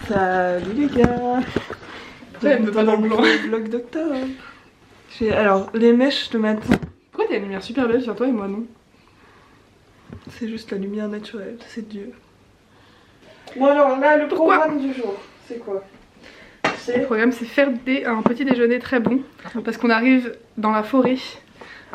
Salut les gars. J'aime pas dans le blanc. Vlog d'octobre. Alors, les mèches le matin. Pourquoi t'as une lumière super belle sur toi et moi non? C'est juste la lumière naturelle, c'est Dieu. Bon alors là, le programme du jour, c'est quoi? Le programme c'est faire un petit déjeuner très bon. Parce qu'on arrive dans la forêt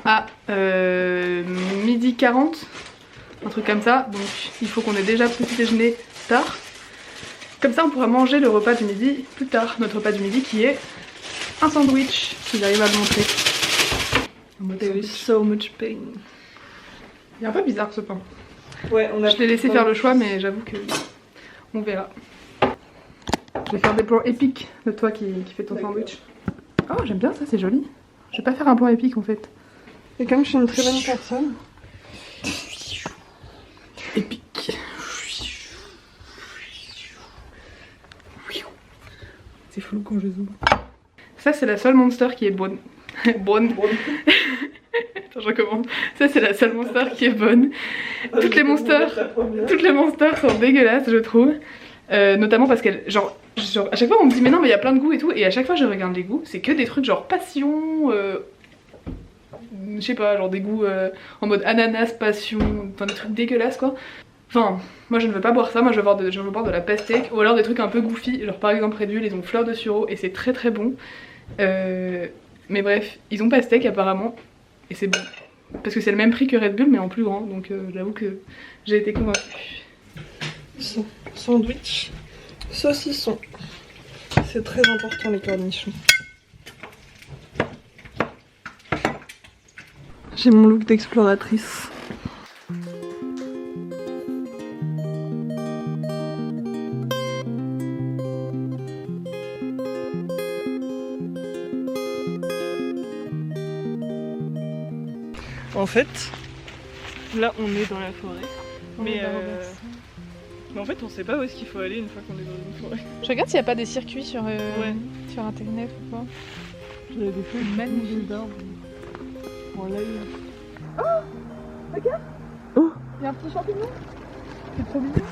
à 12h40. Un truc comme ça. Donc il faut qu'on ait déjà petit déjeuner tard. Comme ça on pourra manger le repas du midi plus tard. Notre repas du midi qui est un sandwich. Si j'arrive à le montrer. There is so much pain. Il est un peu bizarre ce pain. Ouais, on a je l'ai laissé faire le choix mais j'avoue que on verra. Je vais faire des plans épiques de toi qui fais ton sandwich. Oh j'aime bien ça, c'est joli. Je vais pas faire un plan épique en fait. Et comme je suis une très bonne personne. Épique. C'est flou quand je zoome. Ça c'est la seule monster qui est bonne. Bonne. Attends, je recommence. Ça c'est la seule monster qui est bonne. Toutes les monsters sont dégueulasses je trouve. Notamment parce qu'elle genre à chaque fois on me dit mais non mais il y a plein de goûts et tout, et à chaque fois je regarde les goûts, c'est que des trucs genre passion, je sais pas, genre des goûts en mode ananas, passion, enfin des trucs dégueulasses quoi. Enfin moi je ne veux pas boire ça, moi je veux boire de la pastèque ou alors des trucs un peu goofy, genre par exemple Red Bull ils ont fleur de sureau et c'est très très bon. Mais bref, ils ont pastèque apparemment et c'est bon. Parce que c'est le même prix que Red Bull mais en plus grand, donc j'avoue que j'ai été convaincue. Sandwich, saucisson. C'est très important les cornichons. J'ai mon look d'exploratrice. En fait, là on est dans la forêt. Mais en fait on sait pas où est-ce qu'il faut aller une fois qu'on est dans une forêt. Je regarde s'il n'y a pas des circuits sur internet ou pas. J'avais des feuilles magnifiques d'arbres. Bon là il y a... Oh regarde. Oh, il y a un petit champignon. C'est trop mignon.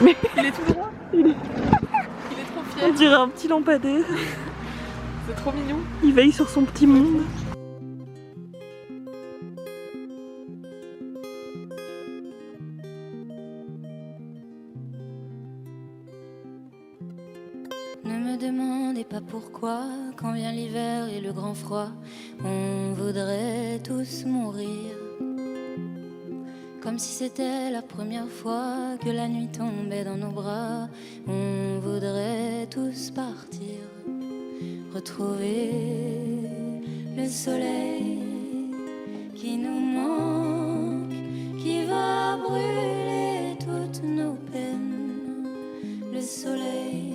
Mais il est tout droit. Il est trop fier. On dirait un petit lampadaire. C'est trop mignon. Il veille sur son petit monde. Ne me demandez pas pourquoi, quand vient l'hiver et le grand froid, on voudrait tous mourir. Comme si c'était la première fois que la nuit tombait dans nos bras, on voudrait tous partir, retrouver le soleil qui nous manque, qui va brûler toutes nos peines, le soleil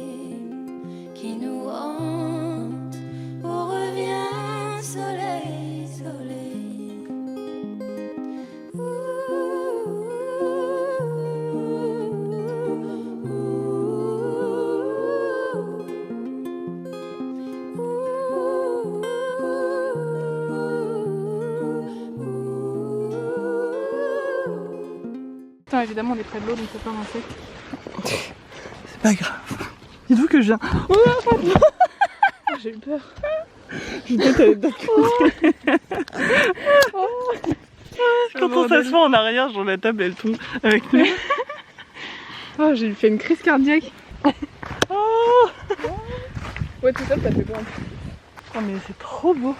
qui nous hante, oh reviens soleil, soleil. Putain, évidemment on est près de l'eau donc c'est plein d'insectes. C'est pas grave. Dites-vous que je viens... J'ai eu peur. Je vais peut-être aller d'autres Quand on s'assoit en arrière, genre la table elle tombe avec nous. Oh, j'ai fait une crise cardiaque. Oh, Ouais, tout ça, ça fait quoi? oh mais c'est trop beau.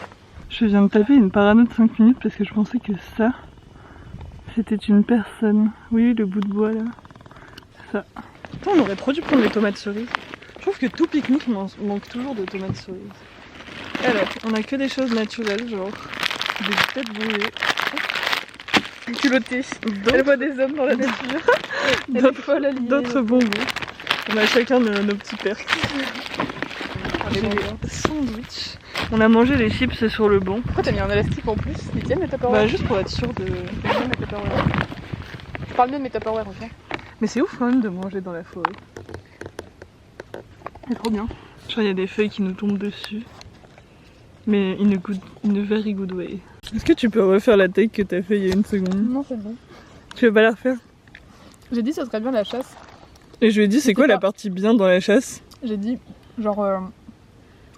Je viens de taper une parano de 5 minutes parce que je pensais que ça, c'était une personne. Oui, le bout de bois là. Ça. Putain, on aurait trop dû prendre les tomates cerises. Je trouve que tout pique-nique manque toujours de tomates cerises. Alors, on a que des choses naturelles, genre des têtes brûlées. Culottée. Elle voit des hommes dans la nature. D'autres bonbons. On a chacun nos petits percs. Des sandwichs. On a mangé les chips sur le banc. Pourquoi t'as mis un élastique en plus? Ils tiennent mes Tupperware? Bah juste pour être sûr de... Je parle mieux de mes Tupperware, ok? Mais c'est ouf quand même de manger dans la forêt. C'est trop bien. Genre il y a des feuilles qui nous tombent dessus. Mais in a very good way. Est-ce que tu peux refaire la take que t'as fait il y a une seconde? Non, c'est bon. Tu veux pas la refaire? J'ai dit ça serait bien la chasse. Et je lui ai dit, c'est quoi la partie bien dans la chasse? J'ai dit, genre,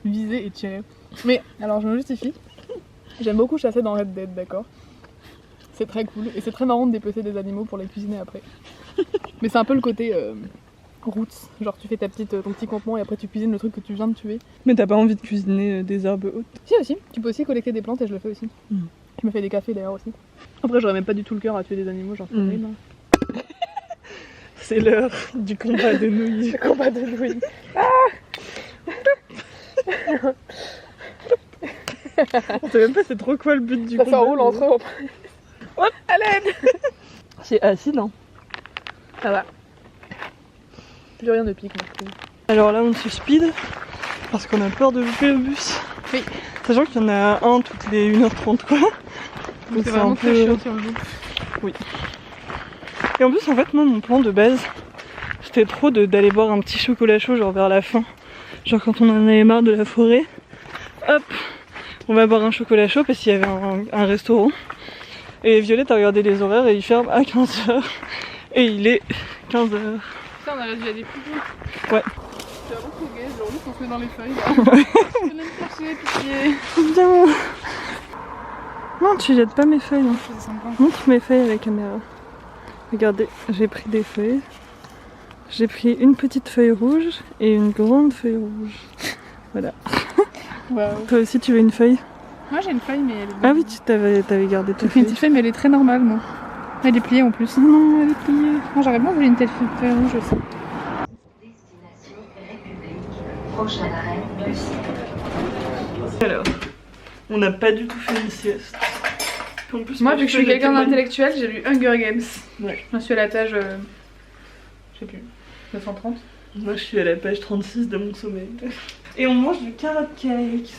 viser et tirer. Mais, alors je me justifie, j'aime beaucoup chasser dans Red Dead, d'accord? C'est très cool, et c'est très marrant de dépecer des animaux pour les cuisiner après. Mais c'est un peu le côté roots, genre tu fais ton petit campement et après tu cuisines le truc que tu viens de tuer. Mais t'as pas envie de cuisiner des herbes hautes? Si aussi, tu peux aussi collecter des plantes et je le fais aussi. Je me fais des cafés d'ailleurs aussi. Après j'aurais même pas du tout le cœur à tuer des animaux, genre c'est horrible. C'est l'heure du combat de nouilles. Le combat de nouilles. On sait même pas c'est trop quoi le but du combat. Ça s'enroule entre eux. Hop, à l'aide. C'est acide hein. Ça va. Plus rien ne pique moi je trouve. Alors là on se speed parce qu'on a peur de louper le bus. Oui. Sachant qu'il y en a un toutes les 1h30 quoi. Donc c'est vraiment très chiant si on le joue. Oui. Et en plus en fait moi mon plan de base c'était trop d'aller boire un petit chocolat chaud genre vers la fin. Genre quand on en avait marre de la forêt. Hop, on va boire un chocolat chaud parce qu'il y avait un restaurant. Et Violette a regardé les horaires et il ferme à 15h. Et il est 15h. Putain on a déjà des plus beaux. Ouais. C'est vraiment trop gay, genre juste on se met dans les feuilles là. Je viens me chercher, pitié. Bien. Non tu jettes pas mes feuilles. C'est sympa. Montre mes feuilles à la caméra. Regardez, j'ai pris des feuilles. J'ai pris une petite feuille rouge et une grande feuille rouge. Voilà. Wow. Toi aussi tu veux une feuille? Moi j'ai une feuille mais elle est... Ah oui, tu t'avais gardé ta J'ai fait feuille. une petite feuille mais elle est très normale moi. Elle est pliée en plus. Non, elle est pliée. Moi j'aurais bien voulu une telle feuille rouge aussi. Destination République. Prochain arrêt, bus. Alors, on n'a pas du tout fait une sieste. En plus, Moi vu que je suis quelqu'un d'intellectuel, j'ai lu Hunger Games. Ouais. Je suis à la page... je sais plus. 930. Moi je suis à la page 36 de mon sommeil. Et on mange du carrot cake.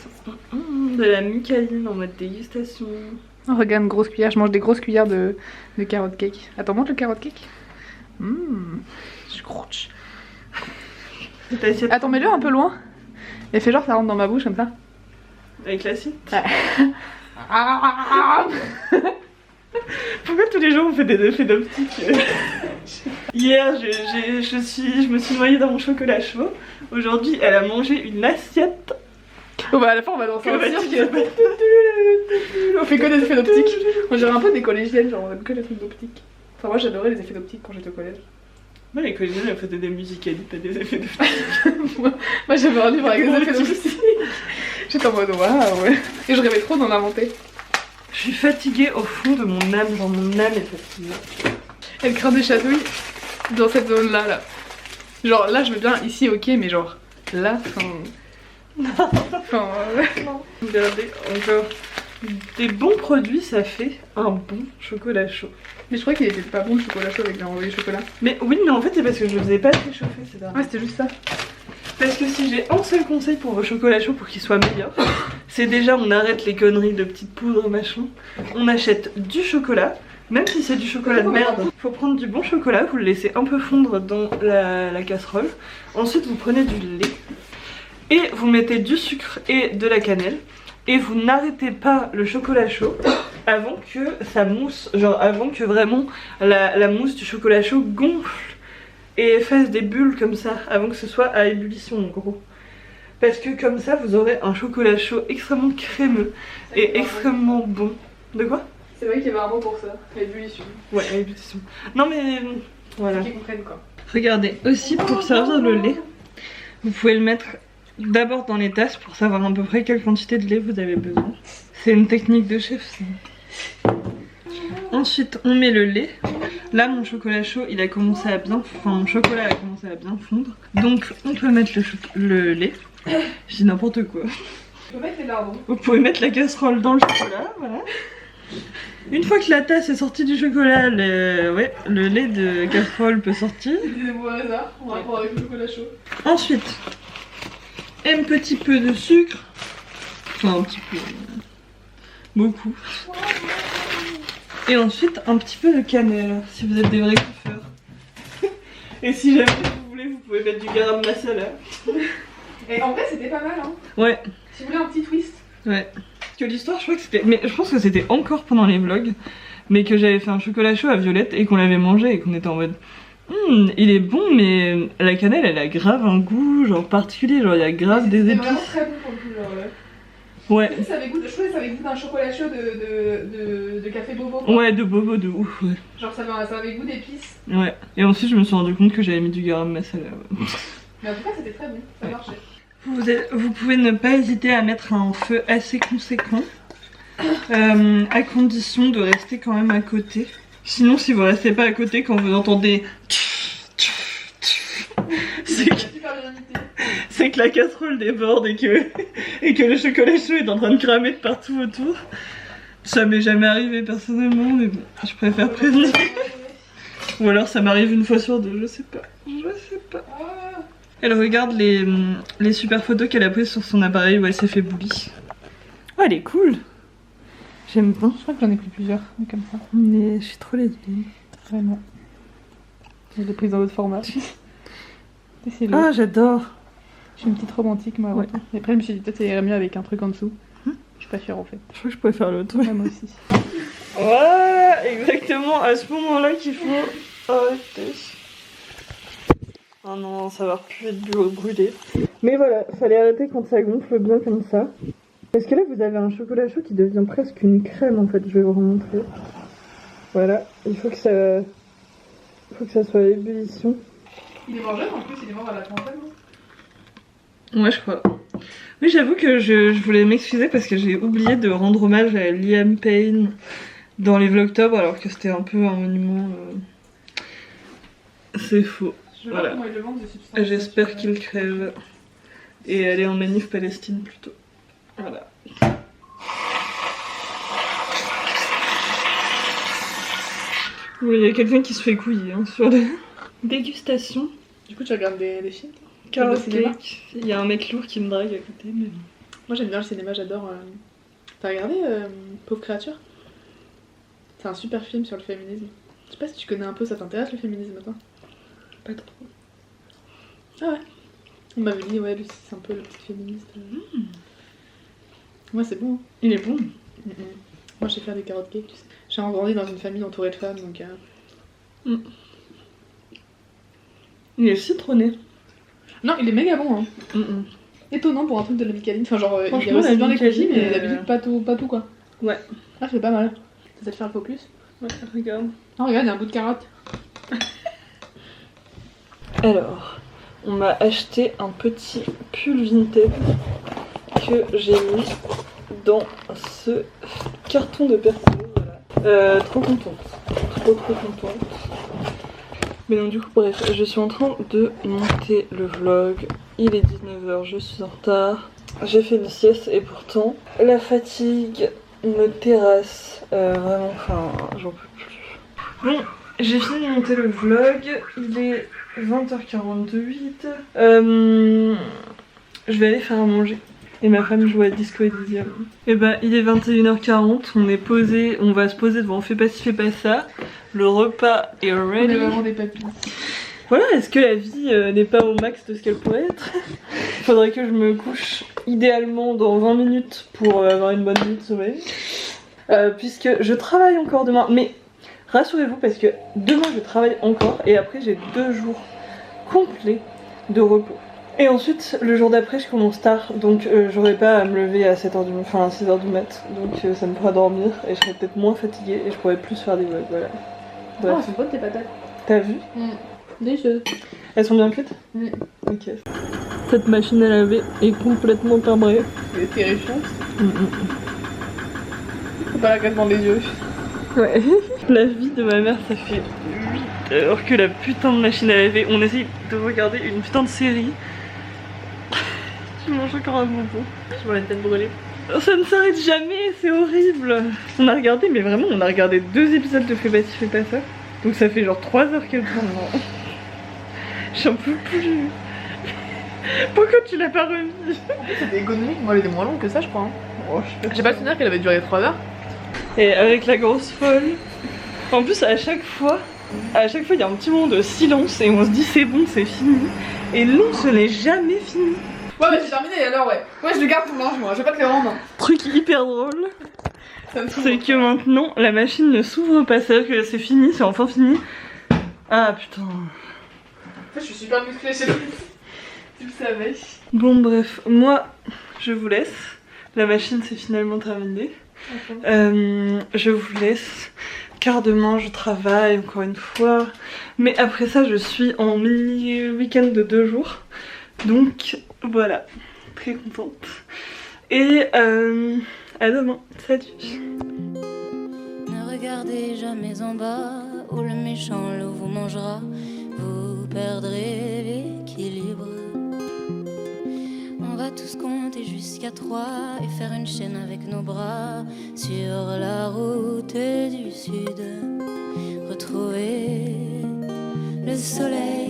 De la mucaline en mode dégustation. Oh, regarde, une grosse cuillère. Je mange des grosses cuillères de carrot cake. Attends, montre le carrot cake. Je croche. Attends, mets-le un peu loin. Et fais genre ça rentre dans ma bouche comme ça. Avec l'acide. Ah. Pourquoi tous les jours on fait des effets d'optique? Hier je me suis noyée dans mon chocolat chaud. Aujourd'hui elle a mangé une assiette. Bon bah à la fin on va danser un cirque. On fait que des effets d'optique. On dirait un peu des collégiennes, genre on aime que les trucs d'optique. Enfin moi j'adorais les effets d'optique quand j'étais au collège. Moi les collégiennes elles faisaient des musicalités, pas des effets d'optique. Moi j'avais un livre avec des effets d'optique. J'étais en mode waouh ouais. Et je rêvais trop d'en inventer. Je suis fatiguée au fond de mon âme, genre mon âme est fatiguée. Elle craint des chatouilles dans cette zone là. Genre là je veux bien ici ok mais genre là Regardez encore des bons produits, ça fait un bon chocolat chaud. Mais je crois qu'il était pas bon le chocolat chaud avec de l'enrobé chocolat. Mais oui mais en fait c'est parce que je le faisais pas réchauffer c'est Ah c'était juste ça. Parce que si j'ai un seul conseil pour vos chocolats chauds pour qu'ils soient meilleurs, c'est déjà on arrête les conneries de petites poudres machin. On achète du chocolat, même si c'est du chocolat de merde. Faut prendre du bon chocolat, vous le laissez un peu fondre dans la casserole. Ensuite vous prenez du lait et vous mettez du sucre et de la cannelle. Et vous n'arrêtez pas le chocolat chaud avant que ça mousse, genre avant que vraiment la mousse du chocolat chaud gonfle et fasse des bulles comme ça avant que ce soit à ébullition en gros. Parce que comme ça vous aurez un chocolat chaud extrêmement crémeux et extrêmement bon. De quoi? C'est vrai qu'il y avait un mot pour ça, l'ébullition. Ouais, à ébullition. Non mais voilà. Qu'ils comprennent quoi. Regardez, aussi pour servir le lait, vous pouvez le mettre d'abord dans les tasses pour savoir à peu près quelle quantité de lait vous avez besoin. C'est une technique de chef ça. Ensuite on met le lait. Là mon chocolat chaud il a commencé à bien, enfin mon chocolat a commencé à bien fondre. Donc on peut mettre le lait. Je dis n'importe quoi. On peut mettre les lardons. Vous pouvez mettre la casserole dans le chocolat, voilà. Une fois que la tasse est sortie du chocolat, le lait de casserole peut sortir. C'est des mots au hasard en rapport avec le chocolat chaud. Ensuite, un petit peu de sucre. Enfin un petit peu. Beaucoup. Et ensuite un petit peu de cannelle, si vous êtes des vrais kiffeurs. Et si jamais vous voulez, vous pouvez mettre du garam masala. Et en vrai c'était pas mal hein. Ouais. Si vous voulez un petit twist. Ouais. Parce que l'histoire je crois que c'était... Mais je pense que c'était encore pendant les vlogs. Mais que j'avais fait un chocolat chaud à Violette et qu'on l'avait mangé et qu'on était en mode... Il est bon, mais la cannelle elle a grave un goût genre particulier, genre il y a grave des C'est épices. vraiment très bon pour le coup, genre. Ouais. Ça avait goût, je trouvais que ça avait goût d'un chocolat chaud de café bobo. Ouais, de bobo de ouf, ouais. Genre ça avait goût d'épices. Ouais. Et ensuite je me suis rendu compte que j'avais mis du garam masala. Ouais. Mais en tout cas c'était très bon, ça marchait. Vous pouvez ne pas hésiter à mettre un feu assez conséquent, à condition de rester quand même à côté. Sinon, si vous restez pas à côté, quand vous entendez c'est que la casserole déborde et que le chocolat chaud est en train de cramer de partout autour. Ça m'est jamais arrivé personnellement, mais bon, je préfère prévenir. Ou alors ça m'arrive une fois sur deux, je sais pas. Elle regarde les super photos qu'elle a prises sur son appareil où elle s'est fait bully. Oh, elle est cool. J'aime bien. Je crois que j'en ai pris plusieurs, mais comme ça. Mais je suis trop lesbienne. Vraiment. Je l'ai prise dans l'autre format. Ah, j'adore. Je suis une petite romantique, moi. Ouais. Et après, je me suis dit, peut-être ça irait mieux avec un truc en dessous. Je suis pas sûre en fait. Je crois que je pourrais faire l'autre. Ouais, moi aussi. Voilà, exactement à ce moment-là qu'il faut arrêter. Oh non, ça va plus être brûlé. Mais voilà, fallait arrêter quand ça gonfle bien comme ça. Parce que là, vous avez un chocolat chaud qui devient presque une crème en fait. Je vais vous remontrer. Voilà, il faut que ça soit à ébullition. Il est mort jeune en plus, il est mort à la trentaine. Ouais, je crois. Oui, j'avoue que je voulais m'excuser parce que j'ai oublié de rendre hommage à Liam Payne dans les Vlogtober alors que c'était un peu un monument. C'est faux. Je Voilà. comment ils le vendent de substance. J'espère qu'il crève et aller en manif Palestine plutôt. Voilà. Oui, il y a quelqu'un qui se fait couiller hein, sur les dégustations. Du coup, tu regardes des films toi? Carrot Le cinéma. cake. Il y a un mec lourd qui me drague à côté. Mais... Moi j'aime bien le cinéma, j'adore. T'as regardé Pauvre créature? C'est un super film sur le féminisme. Je sais pas si tu connais un peu, ça t'intéresse le féminisme toi? Pas trop. Ah ouais. On m'avait dit, ouais, lui c'est un peu le petit féministe. Ouais, c'est bon. Il est bon. Moi je sais faire des carrot cake, tu sais. J'ai grandi dans une famille entourée de femmes donc. Il est citronné. Non, il est méga bon hein. Étonnant pour un truc de la Micaline. Enfin, genre, il y a aussi bien des cookies, mais d'habitude pas tout quoi. Ouais. Ah, c'est pas mal. T'essaies de faire le focus? Ouais, regarde. Oh, regarde, il y a un bout de carotte. Alors, on m'a acheté un petit pull vintage que j'ai mis dans ce carton de persil. Voilà. Trop contente. Trop contente. Mais donc du coup bref, je suis en train de monter le vlog. Il est 19h, je suis en retard. J'ai fait une sieste et pourtant la fatigue me terrasse. Vraiment, enfin, j'en peux plus. Bon, j'ai fini de monter le vlog. Il est 20h48. Je vais aller faire à manger. Et ma femme joue à Disco Elysium. Et bah il est 21h40, on est posé, on va se poser devant Fais pas ci, fais pas ça. Le repas est ready. On est vraiment des papilles. Voilà, est-ce que la vie n'est pas au max de ce qu'elle pourrait être? Il faudrait que je me couche idéalement dans 20 minutes pour avoir une bonne nuit de sommeil. Puisque je travaille encore demain, mais rassurez-vous parce que demain je travaille encore et après j'ai 2 jours complets de repos. Et ensuite, le jour d'après, je commence tard, donc j'aurai pas à me lever à 7h du enfin à 6h du mat, donc ça me fera dormir et je serai peut-être moins fatiguée et je pourrai plus faire des vlogs, voilà. Bref. Oh, c'est bonne tes patates. T'as vu? Délicieuses. Elles sont bien cuites? Ok. Cette machine à laver est complètement timbrée. Elle est terrifiante. Faut pas la casser dans les yeux. Ouais. La vie de ma mère, ça fait 8 heures que la putain de machine à laver, on essaye de regarder une putain de série. Je mange encore un bonbon. Je vois la tête brûlée. Ça ne s'arrête jamais, c'est horrible. On a regardé, mais vraiment, on a regardé 2 épisodes de Fais pas ci, fais pas ça. Donc ça fait genre 3 heures qu'elle tourne. J'en peux plus. Pourquoi tu l'as pas remis? C'était économique, moi elle était moins longue que ça je crois. Oh, J'ai pas le souvenir qu'elle avait duré 3 heures. Et avec la grosse folle. En plus à chaque fois il y a un petit moment de silence et on se dit c'est bon, c'est fini. Et non, ce n'est jamais fini. Ouais, mais c'est terminé alors, ouais. Ouais, je le garde ton linge, moi, je vais pas te le rendre. Truc hyper drôle, c'est que maintenant la machine ne s'ouvre pas, c'est-à-dire que c'est fini, c'est enfin fini. Ah putain. En fait, je suis super musclée chez lui. Tu le savais. Bon bref, moi je vous laisse. La machine c'est finalement terminé. Je vous laisse. Car demain je travaille encore une fois. Mais après ça je suis en mini week-end de 2 jours. Donc voilà, très contente. Et à demain, salut. Ne regardez jamais en bas, où le méchant loup vous mangera. Vous perdrez l'équilibre. On va tous compter jusqu'à 3 et faire une chaîne avec nos bras sur la route du sud. Retrouver le soleil